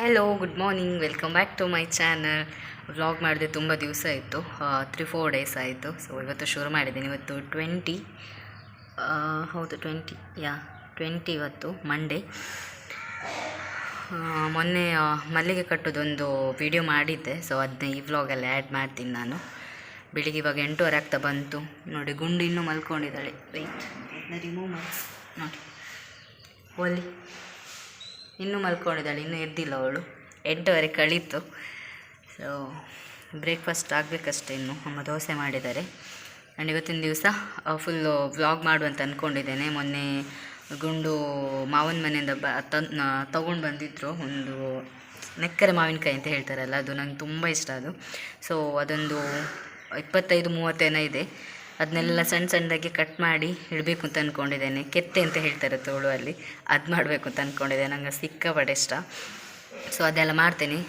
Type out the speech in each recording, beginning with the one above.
Hello, good morning, welcome back to my channel. Vlog ಮಾಡಿದೆ ತುಂಬ ದಿವಸ ಆಯಿತು, 3-4 ಡೇಸ್ ಆಯಿತು. ಸೊ ಇವತ್ತು ಶುರು ಮಾಡಿದ್ದೀನಿ. ಇವತ್ತು 20 ಇವತ್ತು ಮಂಡೇ. ಮೊನ್ನೆ ಮಲ್ಲಿಗೆ ಕಟ್ಟೋದೊಂದು ವಿಡಿಯೋ ಮಾಡಿದ್ದೆ, ಸೊ ಅದನ್ನೇ ಈ ವ್ಲಾಗಲ್ಲಿ ಆ್ಯಡ್ ಮಾಡ್ತೀನಿ ನಾನು. ಬೆಳಿಗ್ಗೆ ಇವಾಗ 8:30 ಆಗ್ತಾ ಬಂತು. ನೋಡಿ, ಗುಂಡು ಇನ್ನೂ ಮಲ್ಕೊಂಡಿದ್ದಾಳೆ. ವೆಯ್ಟ್, ಇದನ್ನ ರಿಮೂವ್ ಮಾಡಿ ನೋಡಿ. ಒಲ್ಲಿ ಇನ್ನೂ ಮಲ್ಕೊಂಡಿದ್ದಾಳೆ, ಇನ್ನೂ ಎದ್ದಿಲ್ಲ ಅವಳು. 8:30 ಕಳೀತು. So breakfast ಆಗಬೇಕಷ್ಟೇ. ಇನ್ನು ಅಮ್ಮ ದೋಸೆ ಮಾಡಿದ್ದಾರೆ. ಆ್ಯಂಡ್ ಇವತ್ತಿನ ದಿವಸ ಫುಲ್ಲು ವ್ಲಾಗ್ ಮಾಡುವಂತ ಅಂದ್ಕೊಂಡಿದ್ದೇನೆ. ಮೊನ್ನೆ ಗುಂಡು ಮಾವನ ಮನೆಯಿಂದ ತೊಗೊಂಡು ಬಂದಿದ್ದರು ಒಂದು ನೆಕ್ಕರೆ ಮಾವಿನಕಾಯಿ ಅಂತ ಹೇಳ್ತಾರಲ್ಲ, ಅದು ನಂಗೆ ತುಂಬ ಇಷ್ಟ ಅದು. ಸೊ ಅದೊಂದು 25-30 ಇದೆ. ಅದನ್ನೆಲ್ಲ ಸಣ್ಣ ಸಣ್ಣದಾಗಿ ಕಟ್ ಮಾಡಿ ಇಡಬೇಕು ಅಂತ ಅಂದ್ಕೊಂಡಿದ್ದೇನೆ. ಕೆತ್ತೆ ಅಂತ ಹೇಳ್ತಾರೆ ತೋಳುವಲ್ಲಿ, ಅದು ಮಾಡಬೇಕು ಅಂತ ಅಂದ್ಕೊಂಡಿದ್ದೇನೆ. ನಂಗೆ ಸಿಕ್ಕಾಪಟ್ಟೆ ಇಷ್ಟ. ಸೊ ಅದೆಲ್ಲ ಮಾಡ್ತೇನೆ.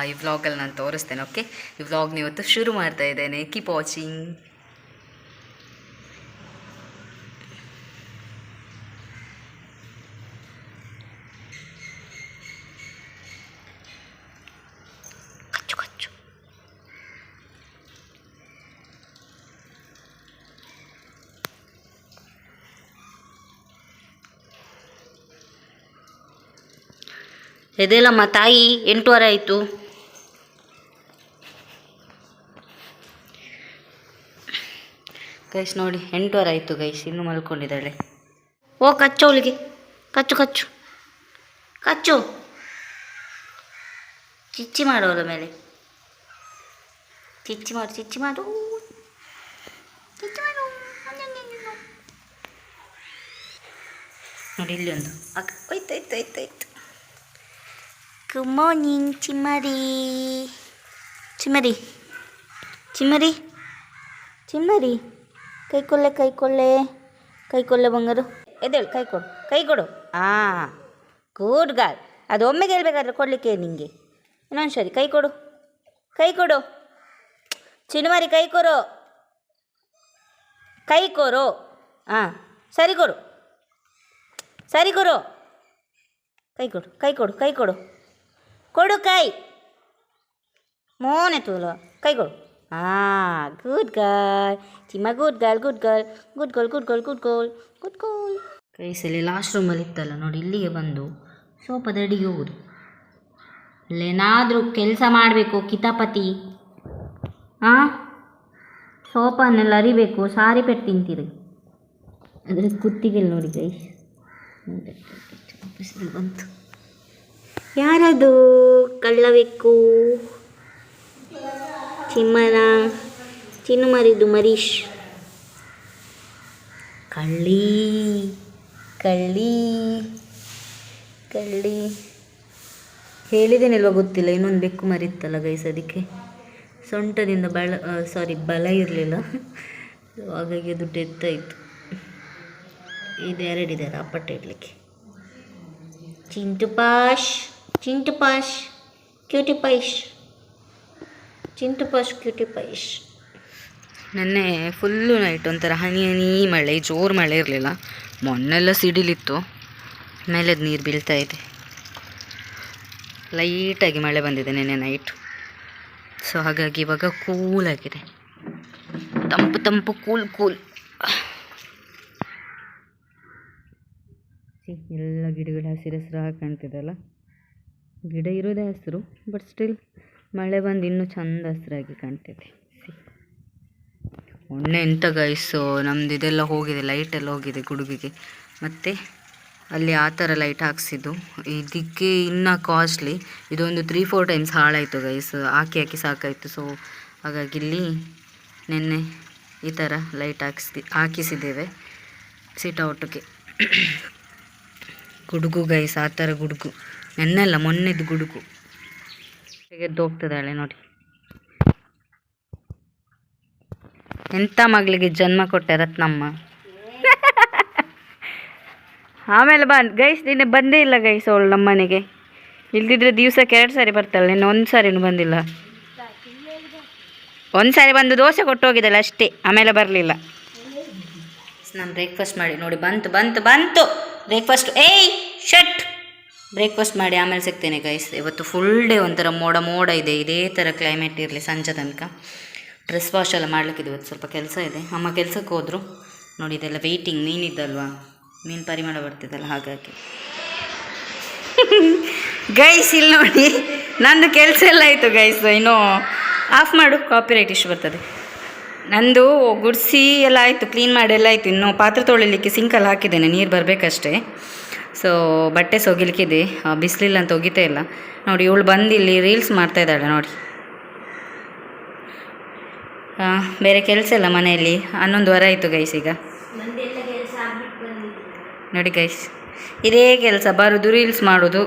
ಈ ವ್ಲಾಗಲ್ಲಿ ನಾನು ತೋರಿಸ್ತೇನೆ. ಓಕೆ, ಈ ವ್ಲಾಗ್ನ ಇವತ್ತು ಶುರು ಮಾಡ್ತಾ ಇದ್ದೇನೆ. Keep watching. ಎದೇಲಮ್ಮ ತಾಯಿ, 8:30 ಆಯಿತು. ಗೈಸ್ ನೋಡಿ, 8:30 ಆಯಿತು ಗೈಸ್, ಇನ್ನೂ ಮಲ್ಕೊಂಡಿದ್ದಾಳೆ. ಓ ಕಚ್ಚು, ಅವಳಿಗೆ ಕಚ್ಚು ಕಚ್ಚು ಕಚ್ಚು, ಚಿಚ್ಚಿ ಮಾಡೋಲ್ಲ ಮೇಲೆ, ಚಿಚ್ಚಿ ಮಾಡು ಚಿಚ್ಚಿ ಮಾಡು ಚಿಚ್ಚಿ ಮಾಡು. ನೋಡಿ ಇಲ್ಲಿ ಒಂದು ಅಕ್ಕ, ಹೋಯ್ತು. Good morning ಚಿಮ್ಮರಿ ಚಿಮ್ಮರಿ ಚಿಮ್ಮರಿ ಚಿಮ್ಮರಿ. ಕೈಕೊಳ್ಳೆ ಬಂಗಾರು. ಎದ್ದೇಳು, ಕೈ ಕೊಡು. ಗುಡ್ ಗಾರ್ಲ್. ಅದು ಒಮ್ಮೆಗೆ ಹೇಳ್ಬೇಕಾದ್ರೆ ಕೊಡಲಿಕ್ಕೆ ನಿಂಗೆ. ಇನ್ನೊಂದು ಸರಿ ಕೈ ಕೊಡು ಚಿನ್ನಮರಿ, ಕೈ ಕೊರು. ಸರಿ ಕೊಡು. ಕೈ ಕೊಡು ಕೈ ಮೋನೆ ತೂಲ. ಕೈ ಕೊಡು. Good girl Chimma, good girl. ಕೈಸಲ್ಲಿ ಲಾಸ್ಟ್ ರೂಮಲ್ಲಿ ಇತ್ತಲ್ಲ ನೋಡಿ, ಇಲ್ಲಿಗೆ ಬಂದು ಸೋಫಾದ ಅಡಿಗೆ ಹೋಗುದು. ಅಲ್ಲೇನಾದರೂ ಕೆಲಸ ಮಾಡಬೇಕು ಕಿತಾಪತಿ. ಸೋಫಾನೆಲ್ಲ ಅರಿಬೇಕು, ಸಾರಿ ಪೆಟ್ಟು ತಿಂತೀರಿ. ಅದ್ರ ಕುತ್ತಿಗೆಲ್ಲ ನೋಡಿ ಗೈಸ್, ಬಂತು. ಯಾರದು ಕಳ್ಳಬೇಕು? ಚಿಮ್ಮನ ಚಿನ್ನು ಮರಿದು ಮರೀಶ್. ಕಳ್ಳಿ ಹೇಳಿದೇನಿಲ್ವ ಗೊತ್ತಿಲ್ಲ. ಇನ್ನೊಂದು ಬೆಕ್ಕು ಮರಿತ್ತಲ್ಲ ಗೈಸ್, ಅದಕ್ಕೆ ಸೊಂಟದಿಂದ ಬಲ ಇರಲಿಲ್ಲ, ಹಾಗಾಗಿ ಅದು ಡೆತ್ ಆಯಿತು. ಇದು ಎರಡಿದ್ದಾರೆ ಅಪ್ಪಟ್ಟೆ ಇಡಲಿಕ್ಕೆ. ಚಿಂಟು ಪಾಶ್ ಕ್ಯೂಟಿ ಪೈಶ್. ನೆನ್ನೆ ಫುಲ್ಲು ನೈಟ್ ಒಂಥರ ಹನಿ ಮಳೆ, ಜೋರು ಮಳೆ ಇರಲಿಲ್ಲ. ಮೊನ್ನೆಲ್ಲ ಸಿಡಿಲಿತ್ತು, ಮೇಲೆದು ನೀರು ಬೀಳ್ತಾ ಇದೆ. ಲೈಟಾಗಿ ಮಳೆ ಬಂದಿದೆ ನೆನ್ನೆ ನೈಟು. ಸೊ ಹಾಗಾಗಿ ಇವಾಗ ಕೂಲಾಗಿದೆ, ತಂಪು ಕೂಲ್. ಎಲ್ಲ ಗಿಡಗಳು ಹಸಿರು ಕಾಣ್ತಿದಲ್ಲ. ಗಿಡ ಇರೋದೇ ಹಸಿರು, ಬಟ್ ಸ್ಟಿಲ್ ಮಳೆ ಬಂದು ಇನ್ನೂ ಚಂದ ಹಸಿರಾಗಿ ಕಾಣ್ತಿದೆ. ಮೊನ್ನೆ ಎಂತ ಗೈಸು, ನಮ್ದು ಇದೆಲ್ಲ ಹೋಗಿದೆ, ಲೈಟೆಲ್ಲ ಹೋಗಿದೆ ಗುಡುಗಿಗೆ. ಮತ್ತು ಅಲ್ಲಿ ಆ ಥರ ಲೈಟ್ ಹಾಕ್ಸಿದ್ದು, ಇದಕ್ಕೆ ಇನ್ನೂ ಕಾಸ್ಟ್ಲಿ. ಇದೊಂದು 3-4 ಟೈಮ್ಸ್ ಹಾಳಾಯಿತು ಗೈಸ್, ಹಾಕಿ ಸಾಕಾಯಿತು. ಸೊ ಹಾಗಾಗಿ ಇಲ್ಲಿ ನೆನ್ನೆ ಈ ಥರ ಲೈಟ್ ಹಾಕಿಸಿದ್ದೇವೆ ಸಿಟೌಟ್ಗೆ. ಗುಡುಗು ಗೈಸ್, ಆ ಥರ ಗುಡುಗು. ನೆನ್ನೆಲ್ಲ ಮೊನ್ನೆದು ಗುಡುಗು. ಎದ್ದು ಹೋಗ್ತದಾಳೆ ನೋಡಿ. ಎಂಥ ಮಗಳಿಗೆ ಜನ್ಮ ಕೊಟ್ಟೆ ರತ್ನಮ್ಮ. ಆಮೇಲೆ ಗೈಸ್ ನಿನ್ನೆ ಬಂದೇ ಇಲ್ಲ ಗೈಸ್ ಅವಳು ನಮ್ಮ ಮನೆಗೆ. ಇಲ್ದಿದ್ರೆ ದಿವಸಕ್ಕೆ 2 ಸಾರಿ ಬರ್ತಾಳೆ. ನಿನ್ನೆ 1 ಸಾರಿನೂ ಬಂದಿಲ್ಲ. 1 ಸಾರಿ ಬಂದು ದೋಸೆ ಕೊಟ್ಟು ಹೋಗಿದ್ದಾಳೆ ಅಷ್ಟೇ, ಆಮೇಲೆ ಬರಲಿಲ್ಲ. ನಾನು ಬ್ರೇಕ್ಫಾಸ್ಟ್ ಮಾಡಿ ನೋಡಿ, ಬಂತು ಬ್ರೇಕ್ಫಾಸ್ಟ್. ಏಯ್ ಶಟ್, ಬ್ರೇಕ್ಫಾಸ್ಟ್ ಮಾಡಿ ಆಮೇಲೆ ಸಿಗ್ತೇನೆ ಗೈಸ್. ಇವತ್ತು ಫುಲ್ ಡೇ ಒಂಥರ ಮೋಡ ಇದೆ, ಇದೇ ಥರ ಕ್ಲೈಮೇಟ್ ಇರಲಿ ಸಂಜೆ ತನಕ. ಡ್ರೆಸ್ ವಾಶ್ ಎಲ್ಲ ಮಾಡ್ಲಿಕ್ಕಿದೆ, ಇವತ್ತು ಸ್ವಲ್ಪ ಕೆಲಸ ಇದೆ. ಅಮ್ಮ ಕೆಲಸಕ್ಕೆ ಹೋದರು ನೋಡಿ. ಇದೆಲ್ಲ ವೆಯ್ಟಿಂಗ್, ಮೀನಿದ್ದಲ್ವಾ, ಮೀನು ಪರಿಮಳ ಬರ್ತಿದ್ದಲ್ಲ ಹಾಗಾಗಿ. ಗೈಸ್ ಇಲ್ಲಿ ನೋಡಿ, ನಂದು ಕೆಲಸ ಎಲ್ಲ ಆಯಿತು ಗೈಸ್. ಇನ್ನೂ ಆಫ್ ಮಾಡು, ಕಾಪಿರೈಟ್ ಇಶ್ಯೂ ಬರ್ತದೆ. ನಂದು ಗುಡಿಸಿ ಎಲ್ಲ ಆಯಿತು, ಕ್ಲೀನ್ ಮಾಡಿ ಎಲ್ಲ ಆಯಿತು. ಇನ್ನು ಪಾತ್ರೆ ತೊಳಿಲಿಕ್ಕೆ ಸಿಂಕಲ್ಲಿ ಹಾಕಿದ್ದೇನೆ, ನೀರು ಬರಬೇಕಷ್ಟೇ. ಸೊ ಬಟ್ಟೆ ಸೊಗಿಲಿಕ್ಕಿದೆ, ಬಿಸಿಲಿಲ್ಲ ಅಂತ ಒಗಿತಾ ಇಲ್ಲ ನೋಡಿ. ಇವಳು ಬಂದು ಇಲ್ಲಿ ರೀಲ್ಸ್ ಮಾಡ್ತಾಯಿದ್ದಾಳೆ ನೋಡಿ. ಬೇರೆ ಕೆಲಸ ಇಲ್ಲ ಮನೆಯಲ್ಲಿ. 11 ಆಯಿತು ಗೈಸ್ ಈಗ ನೋಡಿ ಗೈಸ್. ಇದೇ ಕೆಲಸ, ಬರೋದು, ರೀಲ್ಸ್ ಮಾಡೋದು,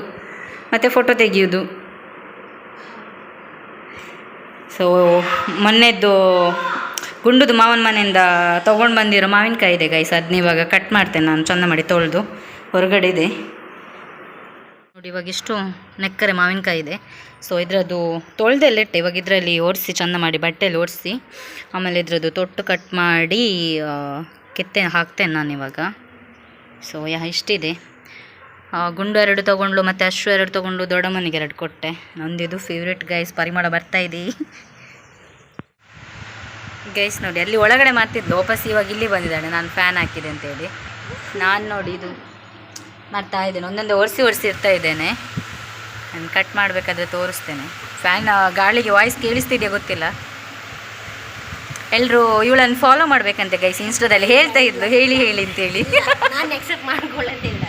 ಮತ್ತು ಫೋಟೋ ತೆಗೆಯೋದು. ಸೊ ಮೊನ್ನೆದ್ದು ಗುಂಡುದು ಮಾವನ ಮನೆಯಿಂದ ತೊಗೊಂಡು ಬಂದಿರೋ ಮಾವಿನಕಾಯಿ ಇದೆ ಗೈಸ್. ಅದನ್ನ ಇವಾಗ ಕಟ್ ಮಾಡ್ತೇನೆ ನಾನು, ಚಂದ ಮಾಡಿ ತೊಳೆದು. ಹೊರಗಡೆ ಇದೆ ನೋಡಿ. ಇವಾಗ ಇಷ್ಟು ನೆಕ್ಕರೆ ಮಾವಿನಕಾಯಿ ಇದೆ. ಸೊ ಇದರದ್ದು ತೊಳೆದೆಲ್ಲಿಟ್ಟೆ, ಇವಾಗ ಇದರಲ್ಲಿ ಓಡಿಸಿ ಚಂದ ಮಾಡಿ ಬಟ್ಟೆಯಲ್ಲಿ ಓಡಿಸಿ, ಆಮೇಲೆ ಇದರದ್ದು ತೊಟ್ಟು ಕಟ್ ಮಾಡಿ ಕಿತ್ತೆ ಹಾಕ್ತೇನೆ ನಾನು ಇವಾಗ. ಸೊ ಇಷ್ಟಿದೆ. ಗುಂಡು 2 ತೊಗೊಂಡ್ಲು, ಮತ್ತು ಅಷ್ಟು 2 ತೊಗೊಂಡು, ದೊಡ್ಡಮ್ಮನಿಗೆ 2 ಕೊಟ್ಟೆ. ನಂದಿದು ಫೇವ್ರೇಟ್ ಗೈಸ್, ಪರಿಮಳ ಬರ್ತಾಯಿದೆ ಗೈಸ್ ನೋಡಿ. ಅಲ್ಲಿ ಒಳಗಡೆ ಮಾಡ್ತಿದ್ಲು, ವಾಪಸ್ ಇವಾಗ ಇಲ್ಲಿ ಬಂದಿದ್ದಾಳೆ, ನಾನು ಫ್ಯಾನ್ ಹಾಕಿದೆ ಅಂತೇಳಿ. ನಾನು ನೋಡಿ ಇದು ಮಾಡ್ತಾ ಇದ್ದೇನೆ, ಒಂದೊಂದು ಒರೆಸಿ ಇರ್ತಾ ಇದ್ದೇನೆ. ನಾನು ಕಟ್ ಮಾಡಬೇಕಾದ್ರೆ ತೋರಿಸ್ತೇನೆ. ಫ್ಯಾನ್ ಗಾಳಿಗೆ ವಾಯ್ಸ್ ಕೇಳಿಸ್ತಿದೆಯಾ ಗೊತ್ತಿಲ್ಲ. ಎಲ್ಲರೂ ಇವಳನ್ನು ಫಾಲೋ ಮಾಡಬೇಕಂತೆ ಗೈಸ್, ಇನ್ಸ್ಟಾದಲ್ಲಿ ಹೇಳ್ತಾ ಇದ್ಲು, ಹೇಳಿ ಅಂತೇಳಿ. ನಾನು ಎಕ್ಸೆಪ್ಟ್ ಮಾಡ್ಕೊಳ್ಳೋದಿಲ್ಲ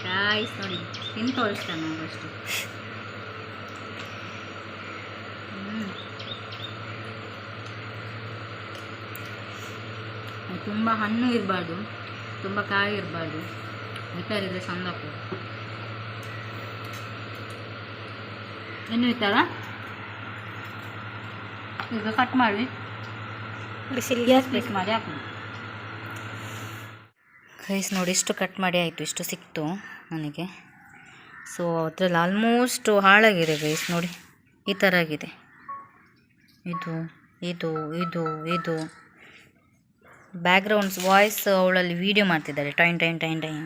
ಗಾಯ್ಸ್ ನೋಡಿ, ತಿಂದು ತೋರಿಸ್ತಾನೆ ನಾವು ಅಷ್ಟು. ತುಂಬ ಹಣ್ಣು ಇರಬಾರ್ದು, ತುಂಬ ಕಾಯಿ ಇರಬಾರ್ದು, ಈ ಥರ ಇದ್ರೆ ಚಂದಪ್ಪು. ಇನ್ನು ಈ ಥರ ಈಗ ಕಟ್ ಮಾಡಿ ಗ್ಯಾಸ್ ಬೇಸ್ ಮಾಡಿ ಹಾಕೋದು ಗೈಸ್ ನೋಡಿ. ಇಷ್ಟು ಕಟ್ ಮಾಡಿ ಆಯಿತು, ಇಷ್ಟು ಸಿಕ್ತು ನನಗೆ. ಸೊ ಅದರಲ್ಲಿ ಆಲ್ಮೋಸ್ಟ್ ಹಾಳಾಗಿದೆ ಗೈಸ್ ನೋಡಿ, ಈ ಥರ ಆಗಿದೆ. ಇದು ಇದು ಇದು ಇದು ಬ್ಯಾಕ್ಗ್ರೌಂಡ್ಸ್ ವಾಯ್ಸ್ ಅವಳಲ್ಲಿ ವೀಡಿಯೋ ಮಾಡ್ತಿದ್ದಾಳೆ, ಟೈನ್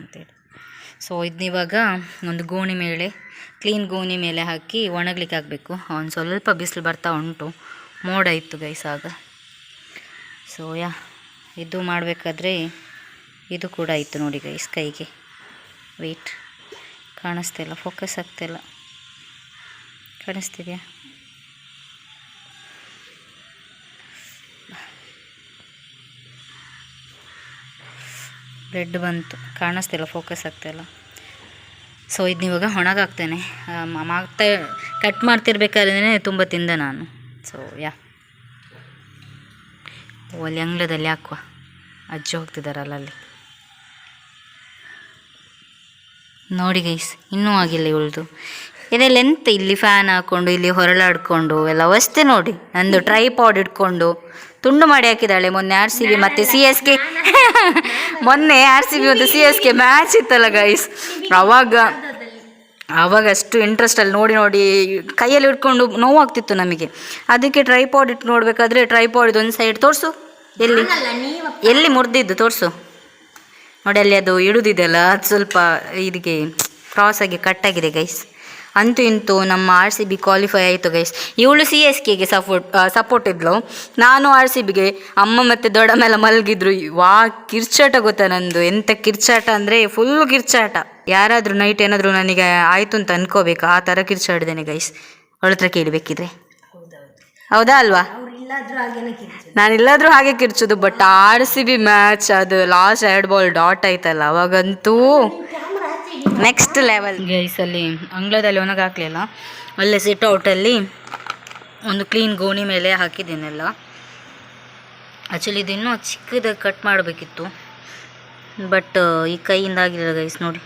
ಅಂತೇಳಿ. ಸೊ ಇದನ್ನಿವಾಗ ಒಂದು ಗೋಣಿ ಮೇಲೆ, ಕ್ಲೀನ್ ಗೋಣಿ ಮೇಲೆ ಹಾಕಿ ಒಣಗ್ಲಿಕ್ಕೆ ಹಾಕಬೇಕು. ಒಂದು ಸ್ವಲ್ಪ ಬಿಸಿಲು ಬರ್ತಾ ಉಂಟು, ಮೋಡ ಇತ್ತು ಗೈಸ್ ಆಗ. ಸೊ ಇದು ಮಾಡಬೇಕಾದ್ರೆ ಇದು ಕೂಡ ಇತ್ತು ನೋಡಿ ಗೈಸ್ ಕೈಗೆ. ವೆಯ್ಟ್ ಕಾಣಿಸ್ತಿಲ್ಲ, ಫೋಕಸ್ ಆಗ್ತಿಲ್ಲ, ಕಾಣಿಸ್ತಿದೆಯಾ? ಬ್ಲಡ್ ಬಂತು, ಕಾಣಿಸ್ತಿಲ್ಲ, ಫೋಕಸ್ ಆಗ್ತಾಯಿಲ್ಲ. ಸೊ ಇದನ್ನ ಇವಾಗ ಒಣಗಾಕ್ತೇನೆ. ಕಟ್ ಮಾಡ್ತಿರ್ಬೇಕಾದ್ರೆ ತುಂಬ ತಿಂದೆ ನಾನು. ಸೊ ಅಲ್ಲಿ ಅಂಗ್ಲದಲ್ಲಿ ಹಾಕುವ, ಅಜ್ಜಿ ಹೋಗ್ತಿದ್ದಾರಲ್ಲ ಅಲ್ಲಿ ನೋಡಿ ಗೈಸ್. ಇನ್ನೂ ಆಗಿಲ್ಲ ಇವಳ್ದು. ಇದೆಲ್ಲ ಎಂತ ಇಲ್ಲಿ ಫ್ಯಾನ್ ಹಾಕ್ಕೊಂಡು ಇಲ್ಲಿ ಹೊರಳಾಡ್ಕೊಂಡು ಎಲ್ಲ ಅವಸ್ಥೆ ನೋಡಿ. ನಂದು ಟ್ರೈಪಾಡ್ ಇಟ್ಕೊಂಡು ತುಂಡು ಮಾಡಿ ಹಾಕಿದ್ದಾಳೆ. ಮೊನ್ನೆ RCB ಮತ್ತು CSK ಮೊನ್ನೆ RCB ಮತ್ತು CSK ಮ್ಯಾಚ್ ಇತ್ತಲ್ಲ ಗೈಸ್, ಆವಾಗ ಅಷ್ಟು ಇಂಟ್ರೆಸ್ಟಲ್ಲಿ ನೋಡಿ ಕೈಯಲ್ಲಿ ಇಟ್ಕೊಂಡು ನೋವಾಗ್ತಿತ್ತು ನಮಗೆ. ಅದಕ್ಕೆ ಟ್ರೈಪಾಡ್ ಇಟ್ಟು ನೋಡಬೇಕಾದ್ರೆ ಟ್ರೈಪಾಡ್ ಒಂದು ಸೈಡ್ ತೋರಿಸು, ಎಲ್ಲಿ ಮುರಿದಿದ್ದು ತೋರಿಸು ನೋಡಿ. ಅಲ್ಲಿ ಅದು ಇಡುದಿದೆಯಲ್ಲ, ಅದು ಸ್ವಲ್ಪ ಇದಕ್ಕೆ ಕ್ರಾಸಾಗಿ ಕಟ್ಟಾಗಿದೆ ಗೈಸ್. ಅಂತೂ ಇಂತೂ ನಮ್ಮ RCB ಕ್ವಾಲಿಫೈ ಆಯಿತು ಗೈಸ್. ಇವಳು CSKಗೆ ಸಪೋರ್ಟ್ ಇದ್ಲು, ನಾನು RCBಗೆ. ಅಮ್ಮ ಮತ್ತು ದೊಡ್ಡ ಮೇಲೆ ಮಲಗಿದ್ರು. ಕಿರ್ಚಾಟ ಗೊತ್ತಾ ನಂದು, ಎಂಥ ಕಿರ್ಚಾಟ ಅಂದರೆ ಫುಲ್ ಕಿರ್ಚಾಟ. ಯಾರಾದರೂ ನೈಟ್ ಏನಾದರೂ ನನಗೆ ಆಯಿತು ಅಂತ ಅನ್ಕೋಬೇಕು, ಆ ಥರ ಕಿರ್ಚಾಡಿದ್ದೇನೆ ಗೈಸ್. ಅವಳ ಹತ್ರ ಕೇಳಬೇಕಿದ್ರೆ. ಹೌದಾ ಅಲ್ವಾ? ನಾನಿಲ್ಲಾದರೂ ಹಾಗೆ ಕಿರ್ಚೋದು. ಬಟ್ RCB ಮ್ಯಾಚ್ ಅದು ಲಾಸ್ಟ್ 2 ಬಾಲ್ ಡಾಟ್ ಆಯ್ತಲ್ಲ, ಅವಾಗಂತೂ ನೆಕ್ಸ್ಟ್ ಲೆವೆಲ್ ಗೈಸ್. ಅಲ್ಲಿ ಅಂಗಳದಲ್ಲಿ ಒಣಗಾಕಲಿಲ್ಲ, ಅಲ್ಲೇ ಸಿಟ್ ಔಟಲ್ಲಿ ಒಂದು ಕ್ಲೀನ್ ಗೋಣಿ ಮೇಲೆ ಹಾಕಿದ್ದೀನೆಲ್ಲ. ಆ್ಯಕ್ಚುಲಿ ಇದು ಇನ್ನೂ ಚಿಕ್ಕದಾಗಿ ಕಟ್ ಮಾಡಬೇಕಿತ್ತು, ಬಟ್ ಈ ಕೈಯಿಂದ ಆಗಿಲ್ಲ ಗೈಸ್. ನೋಡಿ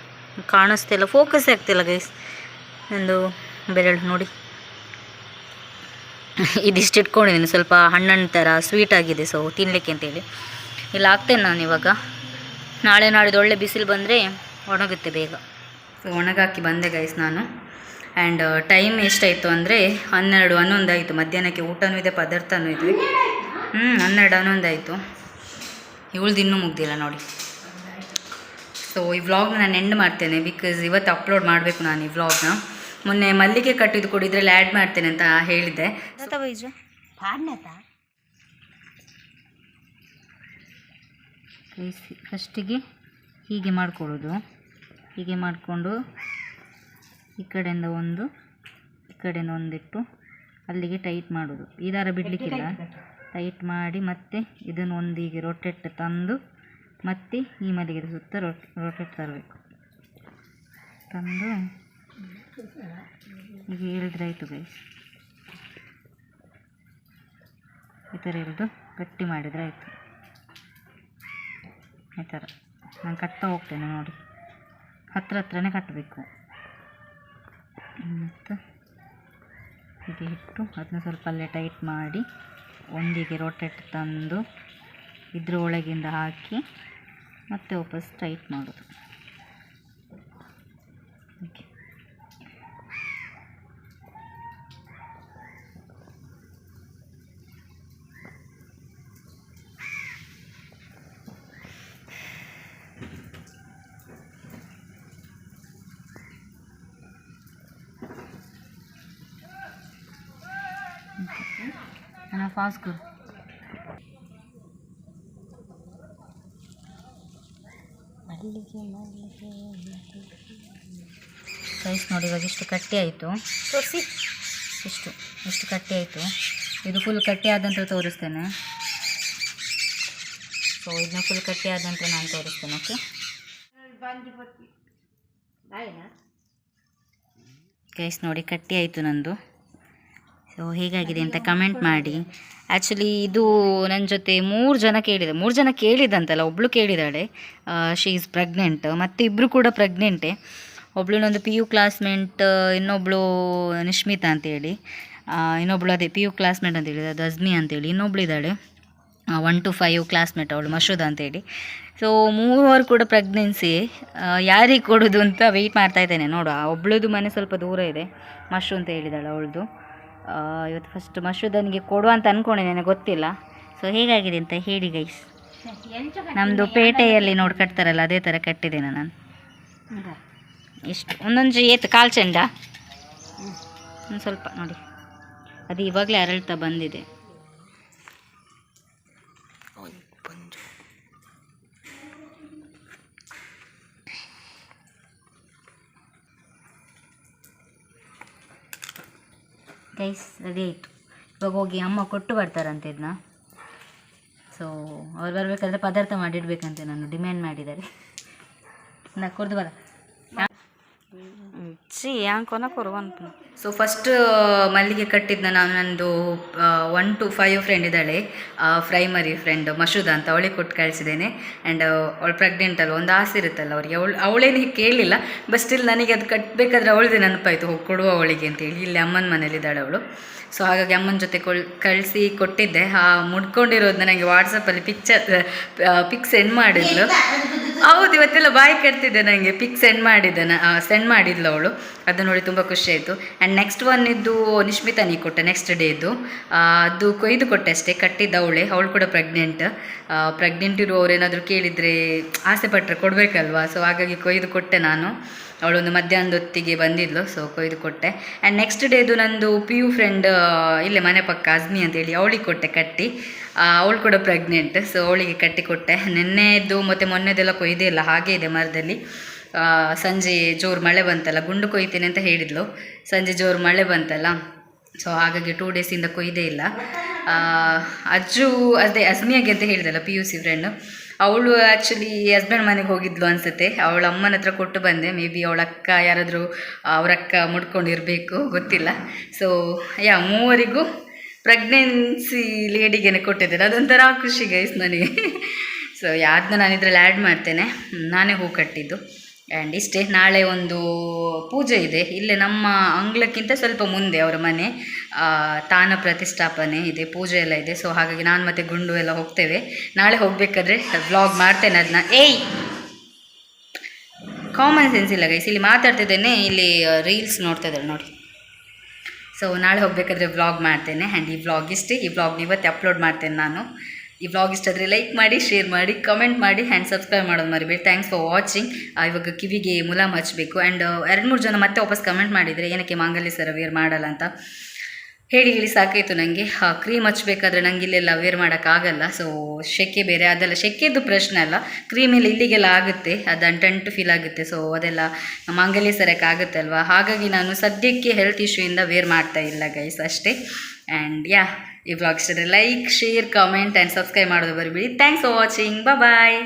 ಕಾಣಿಸ್ತಿಲ್ಲ, ಫೋಕಸ್ ಆಗ್ತಿಲ್ಲ ಗೈಸ್. ಒಂದು ಬೆರಳು ನೋಡಿ, ಇದಿಷ್ಟು ಇಟ್ಕೊಂಡಿದ್ದೀನಿ. ಸ್ವಲ್ಪ ಹಣ್ಣು ಥರ ಸ್ವೀಟ್ ಆಗಿದೆ, ಸೊ ತಿನ್ನಲಿಕ್ಕೆ ಅಂತೇಳಿ ಇಲ್ಲಿ ಹಾಕ್ತೇನೆ ನಾನು ಇವಾಗ. ನಾಳೆ ನಾಡಿದ್ದು ಒಳ್ಳೆ ಬಿಸಿಲು ಬಂದರೆ ಒಣಗುತ್ತೆ ಬೇಗ. ಸೊ ಒಣಗಾಕಿ ಬಂದೆ ಗೈಸ್ ನಾನು. ಆ್ಯಂಡ್ ಟೈಮ್ ಎಷ್ಟಾಯಿತು ಅಂದರೆ 12-11 ಆಯಿತು. ಮಧ್ಯಾಹ್ನಕ್ಕೆ ಊಟನೂ ಇದೆ, ಪದಾರ್ಥನೂ ಇದೆ. 12-11 ಆಯಿತು. ಇವಳ್ದು ಇನ್ನೂ ಮುಗ್ದಿಲ್ಲ ನೋಡಿ. ಸೊ ಈ ವ್ಲಾಗ್ನ ನಾನು ಎಂಡ್ ಮಾಡ್ತೇನೆ, ಬಿಕಾಸ್ ಇವತ್ತು ಅಪ್ಲೋಡ್ ಮಾಡಬೇಕು ನಾನು ಈ ವ್ಲಾಗ್ನ. ಮೊನ್ನೆ ಮಲ್ಲಿಗೆ ಕಟ್ಟಿದ್ದು ಕೂಡ ಇದರಲ್ಲಿ ಆ್ಯಡ್ ಮಾಡ್ತೇನೆ ಅಂತ ಹೇಳಿದ್ದೆ. ಫಸ್ಟಿಗೆ ಹೀಗೆ ಮಾಡ್ಕೊಳ್ಳೋದು, ಹೀಗೆ ಮಾಡಿಕೊಂಡು ಈ ಕಡೆಯಿಂದ ಒಂದು ಈ ಕಡೆಯಿಂದ ಒಂದಿಟ್ಟು ಅಲ್ಲಿಗೆ ಟೈಟ್ ಮಾಡೋದು. ಈ ದಾರ ಬಿಡಲಿಕ್ಕಿಲ್ಲ, ಟೈಟ್ ಮಾಡಿ ಮತ್ತೆ ಇದನ್ನು ಒಂದು ಹೀಗೆ ರೊಟೇಟ್ ತಂದು ಮತ್ತೆ ಈ ಮಲ್ಲಿಗೆ ಸುತ್ತ ರೊಟೇಟ್ ತರಬೇಕು. ತಂದು ಈಗ ಹೇಳಿದ್ರೆ ಆಯಿತು ಗೈಸ್, ಈ ಥರ ಹಿಡಿದು ಗಟ್ಟಿ ಮಾಡಿದರೆ ಆಯಿತು. ಈ ಥರ ನಾನು ಕಟ್ತಾ ಹೋಗ್ತೇನೆ ನೋಡಿ, ಹತ್ರನೇ ಕಟ್ಟಬೇಕು. ಮತ್ತು ಹೀಗೆ ಇಟ್ಟು ಅದನ್ನ ಸ್ವಲ್ಪ ಅಲ್ಲೇ ಟೈಟ್ ಮಾಡಿ ಒಂದಿಗೆ ರೊಟೇಟ್ ತಂದು ಇದ್ರ ಒಳಗಿಂದ ಹಾಕಿ ಮತ್ತೆ ವಾಪಸ್ ಟೈಟ್ ಮಾಡೋದು. ಓಕೆ, ನಾನು ಫಾಸ್ಟ್ ಕರು ಸೈಜ್ ನೋಡಿ. ಇವಾಗ ಇಷ್ಟು ಕಟ್ಟಿ ಆಯಿತು, ತೋರಿಸಿ. ಇಷ್ಟು ಕಟ್ಟಿ ಆಯಿತು. ಇದು ಫುಲ್ ಕಟ್ಟಿ ಆದ ನಂತರ ತೋರಿಸ್ತೇನೆ. ಸೊ ಇದನ್ನ ಫುಲ್ ಕಟ್ಟಿ ಆದ ನಂತರ ನಾನು ತೋರಿಸ್ತೇನೆ. ಓಕೆ ಗೈಸ್ ನೋಡಿ, ಕಟ್ಟಿ ಆಯಿತು ನಂದು. ಸೊ ಹೇಗಾಗಿದೆ ಅಂತ ಕಮೆಂಟ್ ಮಾಡಿ. ಆ್ಯಕ್ಚುಲಿ ಇದು ನನ್ನ ಜೊತೆ 3 ಜನ ಕೇಳಿದಂತಲ್ಲ, ಒಬ್ಬಳು ಕೇಳಿದಾಳೆ, ಶಿ ಈಸ್ ಪ್ರೆಗ್ನೆಂಟ್, ಮತ್ತು ಇಬ್ಬರು ಕೂಡ ಪ್ರೆಗ್ನೆಂಟೇ. ಒಬ್ಬಳು ನಂದು PU ಕ್ಲಾಸ್ಮೇಟ್, ಇನ್ನೊಬ್ಬಳು ನಿಶ್ಮಿತಾ ಅಂತೇಳಿ, ಇನ್ನೊಬ್ಬಳು ಅದೇ PU ಕ್ಲಾಸ್ಮೇಟ್ ಅಂತೇಳಿ ಅದು ಅಜ್ಮಿ ಅಂತೇಳಿ, ಇನ್ನೊಬ್ಳು ಇದ್ದಾಳೆ 1 to 5 ಕ್ಲಾಸ್ಮೇಟ್ ಅವಳು ಮಶೂದ ಅಂತೇಳಿ. ಸೊ 3 ಕೂಡ ಪ್ರೆಗ್ನೆನ್ಸಿ. ಯಾರಿಗೆ ಕೊಡೋದು ಅಂತ ವೆಯ್ಟ್ ಮಾಡ್ತಾಯಿದ್ದೇನೆ. ನೋಡು, ಒಬ್ಳದು ಮನೆ ಸ್ವಲ್ಪ ದೂರ ಇದೆ, ಮಶು ಅಂತ ಹೇಳಿದಾಳೆ ಅವಳದು. ಇವತ್ತು ಫಸ್ಟ್ ಮಶೂದನಿಗೆ ಕೊಡುವ ಅಂತ ಅಂದ್ಕೊಂಡಿದ್ದೇನೆ, ಗೊತ್ತಿಲ್ಲ. ಸೊ ಹೇಗಾಗಿದೆ ಅಂತ ಹೇಳಿ ಗೈಸ್. ನಮ್ಮದು ಪೇಟೆಯಲ್ಲಿ ನೋಡಿ ಕಟ್ತಾರಲ್ಲ ಅದೇ ಥರ ಕಟ್ಟಿದ್ದೇನೆ ನಾನು. ಇಷ್ಟು ಒಂದೊಂದು ಏತು ಕಾಲು ಚೆಂಡ ಒಂದು ಸ್ವಲ್ಪ ನೋಡಿ, ಅದು ಇವಾಗಲೇ ಅರಳ್ತಾ ಬಂದಿದೆ. ಗೈಸ್ ರೆಡಿ ಆಯಿತು. ಇವಾಗ ಹೋಗಿ ಅಮ್ಮ ಕೊಟ್ಟು ಬರ್ತಾರಂತೆ ಇದನ್ನ. ಸೊ ಅವ್ರು ಬರಬೇಕಾದ್ರೆ ಪದಾರ್ಥ ಮಾಡಿಡ್ಬೇಕಂತೆ, ನಾನು ಡಿಮ್ಯಾಂಡ್ ಮಾಡಿದ್ದಾರೆ. ನಾ ಕೊಡ್ದು ಬರ ಸೊ ಫಸ್ಟ್ ಮಲ್ಲಿಗೆ ಕಟ್ಟಿದ್ನ ನಾನು, ನಂದು 1 to 5 ಫ್ರೆಂಡ್ ಇದ್ದಾಳೆ, ಪ್ರೈಮರಿ ಫ್ರೆಂಡ್ ಮಶೂದ ಅಂತ, ಅವಳಿಗೆ ಕೊಟ್ಟು ಕಳಿಸಿದ್ದೇನೆ. ಆ್ಯಂಡ್ ಅವಳು ಪ್ರೆಗ್ನೆಂಟ್ ಅಲ್ಲ, ಒಂದು ಆಸೆ ಇರುತ್ತಲ್ಲ ಅವರಿಗೆ, ಅವಳೇನು ಕೇಳಲಿಲ್ಲ, ಬಟ್ ಸ್ಟಿಲ್ ನನಗೆ ಅದು ಕಟ್ಟಬೇಕಾದ್ರೆ ಅವಳದೇ ನೆನಪಾಯಿತು, ಹೋಗಿ ಕೊಡುವ ಅವಳಿಗೆ ಅಂತೇಳಿ. ಇಲ್ಲಿ ಅಮ್ಮನ ಮನೇಲಿದ್ದಾಳೆ ಅವಳು. ಸೊ ಹಾಗಾಗಿ ಅಮ್ಮನ ಜೊತೆ ಕಳಿಸಿ ಕೊಟ್ಟಿದ್ದೆ. ಮುಡ್ಕೊಂಡಿರೋದನ್ನ ನನಗೆ ವಾಟ್ಸಪ್ಪಲ್ಲಿ ಪಿಕ್ ಸೆಂಡ್ ಮಾಡಿದ್ಲು. ಹೌದು, ಇವತ್ತೆಲ್ಲ ಬಾಯಿ ಕಟ್ತಿದ್ದೆ, ನನಗೆ ಪಿಕ್ ಸೆಂಡ್ ಮಾಡಿದ್ಲು ಅವಳು. ಅದು ನೋಡಿ ತುಂಬ ಖುಷಿ ಆಯಿತು. ಆ್ಯಂಡ್ ನೆಕ್ಸ್ಟ್ ಒನ್ ಇದ್ದು ನಿಶ್ಮಿತಾನಿಗೆ ಕೊಟ್ಟೆ, ನೆಕ್ಸ್ಟ್ ಡೇ ಇದ್ದು ಅದು ಕೊಯ್ದು ಕೊಟ್ಟೆ ಅಷ್ಟೇ, ಕಟ್ಟಿದ್ದ ಅವಳು ಕೂಡ ಪ್ರೆಗ್ನೆಂಟ್ ಇರುವವರು ಏನಾದರೂ ಕೇಳಿದರೆ ಆಸೆ ಪಟ್ಟರೆ ಕೊಡಬೇಕಲ್ವಾ. ಸೊ ಹಾಗಾಗಿ ಕೊಯ್ದು ಕೊಟ್ಟೆ ನಾನು. ಅವಳೊಂದು ಮಧ್ಯಾಹ್ನದ ಹೊತ್ತಿಗೆ ಬಂದಿದ್ಲು, ಸೊ ಕೊಯ್ದು ಕೊಟ್ಟೆ. ಆ್ಯಂಡ್ ನೆಕ್ಸ್ಟ್ ಡೇದು ನಂದು PU ಫ್ರೆಂಡ್ ಇಲ್ಲೇ ಮನೆ ಪಕ್ಕ ಅಜ್ಮಿ ಅಂತೇಳಿ, ಅವಳಿಗೆ ಕೊಟ್ಟೆ ಕಟ್ಟಿ. ಅವಳು ಕೂಡ ಪ್ರೆಗ್ನೆಂಟ್, ಸೊ ಅವಳಿಗೆ ಕಟ್ಟಿ ಕೊಟ್ಟೆ. ನೆನ್ನೆದು ಮತ್ತು ಮೊನ್ನೆದೆಲ್ಲ ಕೊಯ್ದೇ ಇಲ್ಲ, ಹಾಗೇ ಇದೆ ಮರದಲ್ಲಿ. ಸಂಜೆ ಜೋರು ಮಳೆ ಬಂತಲ್ಲ, ಗುಂಡು ಕೊಯ್ತೀನಿ ಅಂತ ಹೇಳಿದ್ಲು, ಸಂಜೆ ಜೋರು ಮಳೆ ಬಂತಲ್ಲ, ಸೊ ಹಾಗಾಗಿ 2 ಡೇಸಿಂದ ಕೊಯ್ದೇ ಇಲ್ಲ. ಅದೇ ಅಜ್ಮಿಯಾಗೆ ಅಂತ ಹೇಳಿದಲ್ಲ PUC ಫ್ರೆಂಡು, ಅವಳು ಆ್ಯಕ್ಚುಲಿ ಹಸ್ಬೆಂಡ್ ಮನೆಗೆ ಹೋಗಿದ್ಲು ಅನಿಸುತ್ತೆ. ಅವಳ ಅಮ್ಮನ ಹತ್ರ ಕೊಟ್ಟು ಬಂದೆ. ಮೇ ಬಿ ಅವಳ ಅಕ್ಕ ಯಾರಾದರೂ ಅವ್ರ ಅಕ್ಕ ಮುಡ್ಕೊಂಡಿರಬೇಕು, ಗೊತ್ತಿಲ್ಲ. ಸೊ ಮೂವರಿಗೂ ಪ್ರೆಗ್ನೆನ್ಸಿ ಲೇಡಿಗೇನೆ ಕೊಟ್ಟಿದ್ದೇನೆ. ಅದೊಂಥರ ಖುಷಿ ಗೈಸ್ ನನಗೆ. ಸೊ ಯಾರನ್ನ ನಾನು ಇದರಲ್ಲಿ ಆ್ಯಡ್ ಮಾಡ್ತೇನೆ, ನಾನೇ ಹೂ ಕಟ್ಟಿದ್ದು. ಆ್ಯಂಡ್ ಇಷ್ಟೇ. ನಾಳೆ ಒಂದು ಪೂಜೆ ಇದೆ, ಇಲ್ಲೇ ನಮ್ಮ ಅಂಗಳಕ್ಕಿಂತ ಸ್ವಲ್ಪ ಮುಂದೆ ಅವರ ಮನೆ, ತಾನ ಪ್ರತಿಷ್ಠಾಪನೆ ಇದೆ, ಪೂಜೆ ಎಲ್ಲ ಇದೆ. ಸೊ ಹಾಗಾಗಿ ನಾನು ಮತ್ತು ಗುಂಡು ಎಲ್ಲ ಹೋಗ್ತೇವೆ. ನಾಳೆ ಹೋಗಬೇಕಾದ್ರೆ ವ್ಲಾಗ್ ಮಾಡ್ತೇನೆ ಅದನ್ನ. ಕಾಮನ್ ಸೆನ್ಸ್ ಇಲ್ಲ ಗೈಸ್, ಇಲ್ಲಿ ಮಾತಾಡ್ತಿದ್ದೇನೆ, ಇಲ್ಲಿ ರೀಲ್ಸ್ ನೋಡ್ತಾ ಇದ್ದಾಳೆ ನೋಡಿ. ಸೊ ನಾಳೆ ಹೋಗಬೇಕಾದ್ರೆ ವ್ಲಾಗ್ ಮಾಡ್ತೇನೆ. ಆ್ಯಂಡ್ ಈ ವ್ಲಾಗ್ ಇಷ್ಟೇ. ಈ ವ್ಲಾಗ್ನ ಇವತ್ತೇ ಅಪ್ಲೋಡ್ ಮಾಡ್ತೇನೆ ನಾನು. ಈ ವ್ಲಾಗ್ ಇಷ್ಟ ಆದರೆ ಲೈಕ್ ಮಾಡಿ, ಶೇರ್ ಮಾಡಿ, ಕಮೆಂಟ್ ಮಾಡಿ ಆ್ಯಂಡ್ ಸಬ್ಸ್ಕ್ರೈಬ್ ಮಾಡೋದು ಮರಿಬೇಡಿ. Thanks for watching. ಇವಾಗ ಕಿವಿಗೆ ಮುಲಾಮ್ ಹಚ್ಚಬೇಕು. ಆ್ಯಂಡ್ 2-3 ಜನ ಮತ್ತೆ ವಾಪಸ್ ಕಮೆಂಟ್ ಮಾಡಿದರೆ ಏನಕ್ಕೆ ಮಾಂಗಲ್ಯ ಸರ ವೇರ್ ಮಾಡಲ್ಲ ಅಂತ. ಹೇಳಿ ಸಾಕಾಯಿತು ನನಗೆ. ಕ್ರೀಮ್ ಹಚ್ಚಬೇಕಾದ್ರೆ ನನಗೆ ಇಲ್ಲೆಲ್ಲ ವೇರ್ ಮಾಡೋಕ್ಕಾಗಲ್ಲ. ಸೊ ಶೆಕೆ ಬೇರೆ, ಅದೆಲ್ಲ ಶೆಕೆದು ಪ್ರಶ್ನೆ ಅಲ್ಲ, ಕ್ರೀಮೆಲ್ಲ ಇಲ್ಲಿಗೆಲ್ಲ ಆಗುತ್ತೆ, ಅದು ಅಂಟಂಟು ಫೀಲ್ ಆಗುತ್ತೆ. ಸೊ ಅದೆಲ್ಲ ಮಾಂಗಲ್ಯ ಸರಕ್ಕೆ ಆಗುತ್ತೆ ಅಲ್ವಾ. ಹಾಗಾಗಿ ನಾನು ಸದ್ಯಕ್ಕೆ ಹೆಲ್ತ್ ಇಶ್ಯೂಯಿಂದ ವೇರ್ ಮಾಡ್ತಾ ಇಲ್ಲ ಗೈಸ್, ಅಷ್ಟೇ. ಆ್ಯಂಡ್ ಈ ವ್ಲಾಗ್ ಇಷ್ಟ like, share, comment and subscribe ಮಾಡೋದು ಬರಬೇಡಿ. Thanks for watching. ಬಾಯ್.